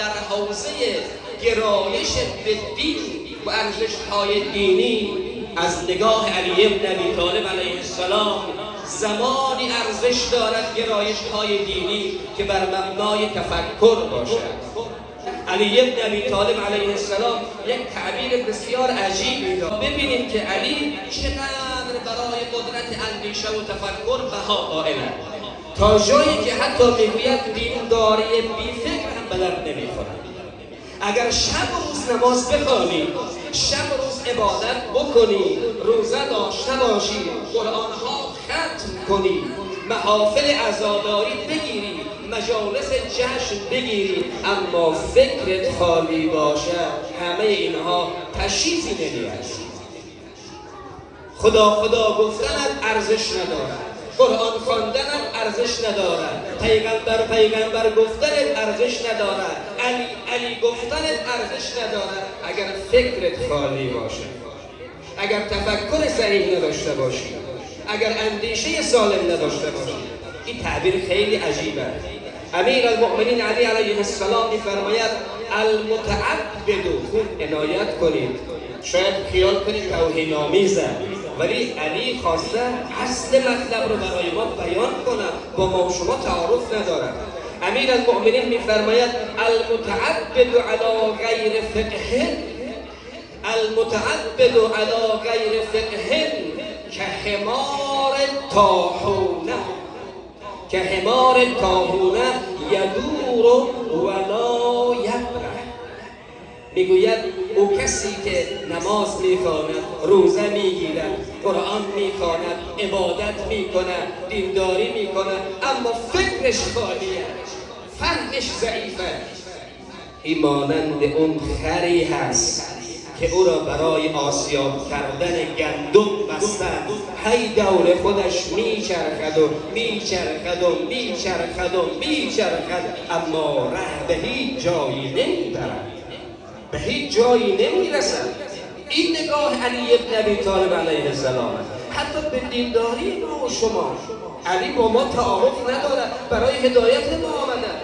در حوزه گرایش به دین و ارزش‌های دینی از نگاه علی بن ابی طالب علیه السلام زمانی ارزش دارد گرایش‌های دینی که بر مبنای تفکر باشد. علی بن ابی طالب علیه السلام یک تعبیر بسیار عجیبی دارد. ببینید که علی چقدر برای قدرت اندیشه و تفکر بها قائل است، تا جایی که حتی میگوید دینداری بی فکر هم به درد نمیخورد. اگر شب و روز نماز بخوانی، شب و روز عبادت بکنی، روزه داشته باشی، قرآنها ختم کنی، محافل عزاداری بگیری، مجالس جشن بگیری، اما فکرت خالی باشه، همه اینها تشریفی نمیاد. خدا خدا گفتنت ارزش ندارد، قرآن خواندنت ارزش ندارد، پیغمبر گفتنت ارزش ندارد، علی گفتنت ارزش ندارد اگر فکرت خالی باشه، اگر تفکر صحیح نداشته باشی، اگر اندیشه سالم نداشته باشی. این تعبیر خیلی عجیبه. امیر المؤمنین علی علیه السلام می‌فرماید المتعبد، خوب عنایت کنید، شاید خیال کنید توهین‌آمیزه، ولی علی خواسته اصل مطلب رو برای ما بیان کنه، با ما و شما تعارف نداره. امیر المؤمنین می‌فرماید المتعبد علی غیر فقه، المتعبد علی غیر فقه که حمار طاحونه، که حمار طاحونه یدور ولا یبرح. میگوید او کسی که نماز میخواند، روزه میگیرد، قرآن میخواند، عبادت میکند، دینداری میکند، اما فکرش خالیه، فهمش ضعیفه، این مانند اون خری هست که او را برای آسیاب کردن گندم بستند، هی دور خودش میچرخد و میچرخد و میچرخد و میچرخد، اما ره به هیچ جایی نمیبرد، به هیچ جایی نمیرسد. این نگاه علی بن ابی طالب علیه السلام. حتی به دینداری ما و شما علی با ما تعارف نداره، برای هدایت ما آمده.